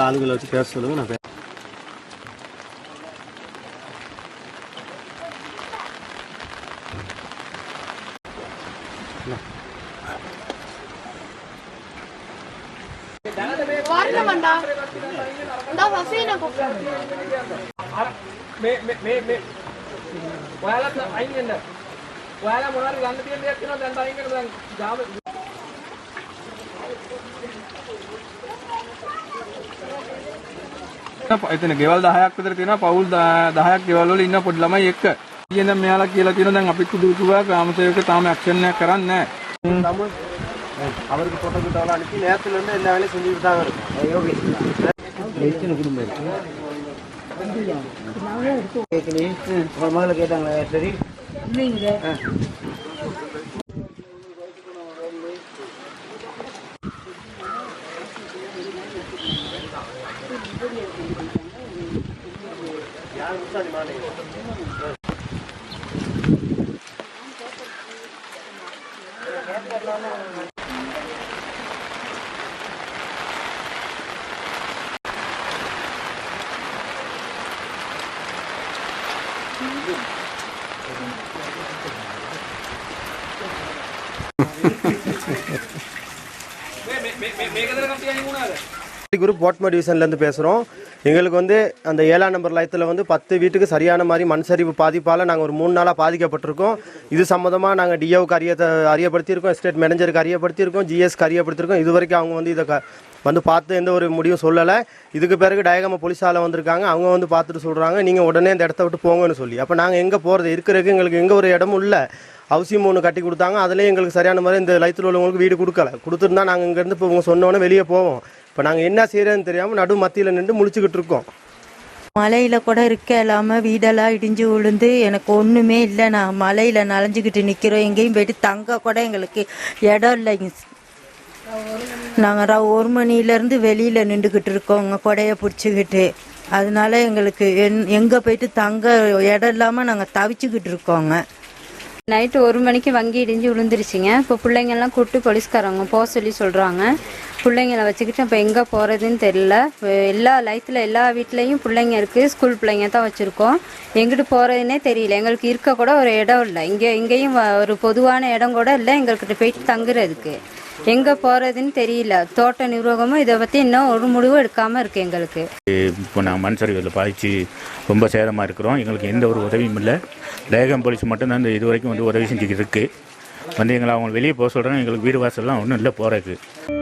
ஆளுகளை வச்சு பேச சொல்லுங்க. நான் එතන ගෙවල් 10ක් විතර තියෙනවා. පවුල් 10ක් ගෙවල් වල ඉන්න පොඩි ළමයි එක්ක. ඊයෙන් දැන් මෙයාලා කියලා තියෙනවා දැන් අපිත් දුරුවා ග්‍රාම සේවක තාම ඇක්ෂන් එකක් කරන්නේ නැහැ. அவருக்கு போட்டோ கிட்டவெல்லாம் அனுப்பி நேரத்துல இருந்து எல்லா வேலையும் செஞ்சுட்டு தான் இருக்கும். யோகேஷ் குடும்பம் உங்க மகளை கேட்டாங்களா? சரி யார் முசாடி மாலை குரூப் வாட்மோ டிவிஷன்லேருந்து பேசுகிறோம். எங்களுக்கு வந்து அந்த 7ஆம் நம்பர் லயத்தில் வந்து 10 வீட்டுக்கு சரியான மாதிரி மண் சரிவு பாதிப்பால் நாங்கள் ஒரு 3 நாளாக பாதிக்கப்பட்டிருக்கோம். இது சம்மந்தமாக நாங்கள் டிஓவுக்கு அறியப்படுத்தியிருக்கோம், எஸ்டேட் மேனேஜருக்கு அறியப்படுத்தியிருக்கோம், ஜிஎஸ்க்கு அறியப்படுத்தியிருக்கோம். இது வரைக்கும் அவங்க வந்து இதை வந்து பார்த்து எந்த ஒரு முடிவும் சொல்லலை. இதுக்கு பிறகு டயகம போலீஸால் வந்திருக்காங்க. அவங்க வந்து பார்த்துட்டு சொல்கிறாங்க நீங்கள் உடனே இந்த இடத்த விட்டு போங்கன்னு சொல்லி. அப்போ நாங்கள் எங்கே போகிறது? இருக்கிறதுக்கு எங்களுக்கு எங்கே ஒரு இடமும் இல்லை. ஹவுசிங் 3 கட்டி கொடுத்தாங்க. அதிலே எங்களுக்கு சரியான மாதிரி இந்த லயத்தில் உள்ளவங்களுக்கு வீடு கொடுத்துருந்தா நாங்கள் இங்கேருந்து இப்போ இவங்க சொன்னோன்னே வெளியே போவோம். இப்போ நாங்கள் என்ன செய்கிறேன்னு தெரியாமல் நடு மத்தியில் நின்று முழிச்சுக்கிட்டு இருக்கோம். மலையில் கூட இருக்க இல்லாமல் வீடெல்லாம் இடிஞ்சு விழுந்து எனக்கு ஒன்றுமே இல்லை. நான் மலையில் நனைஞ்சிக்கிட்டு நிற்கிறோம். எங்கேயும் போய்ட்டு தங்க கூட எங்களுக்கு இடம் இல்லைங்க. நாங்கள் 1 மணிலேருந்து வெளியில் நின்றுக்கிட்டு இருக்கோங்க கொடையை பிடிச்சிக்கிட்டு. அதனால எங்களுக்கு எங்கே போய்ட்டு தங்க இடம் இல்லாமல் நாங்கள் தவிச்சுக்கிட்டு இருக்கோங்க. நைட்டு 1 மணிக்கு வங்கி இடிஞ்சு விழுந்துருச்சுங்க. இப்போ பிள்ளைங்கள்லாம் கூப்பிட்டு போலீஸ்காரவங்க போக சொல்கிறாங்க. பிள்ளைங்களை வச்சுக்கிட்டு இப்போ எங்கே போகிறதுன்னு தெரியல. எல்லா லயத்தில் எல்லா வீட்லேயும் பிள்ளைங்க இருக்குது. ஸ்கூல் பிள்ளைங்க தான் வச்சுருக்கோம். எங்கிட்டு போகிறதுனே தெரியல. எங்களுக்கு இருக்க கூட ஒரு இடம் இல்லை. இங்கேயும் ஒரு பொதுவான இடம் கூட இல்லை எங்கள்கிட்ட போயிட்டு தங்குறதுக்கு. எங்கே போகிறதுன்னு தெரியல. தோட்ட நிர்வாகமும் இதை பற்றி இன்னும் ஒரு முடிவும் எடுக்காமல் இருக்குது எங்களுக்கு. இப்போ நாங்கள் மண் சரிவில் பாதித்து ரொம்ப சேதமாக இருக்கிறோம். எங்களுக்கு எந்த ஒரு உதவியும் இல்லை. டயகம் போலீஸ் மட்டும்தான் இந்த இது வரைக்கும் வந்து உதவி செஞ்சுக்கிட்டு இருக்குது. வந்து எங்களை அவங்க வெளியே போக சொல்கிறாங்க. எங்களுக்கு வீடு வாசல்லாம் ஒன்றும் இல்லை போகிறதுக்கு.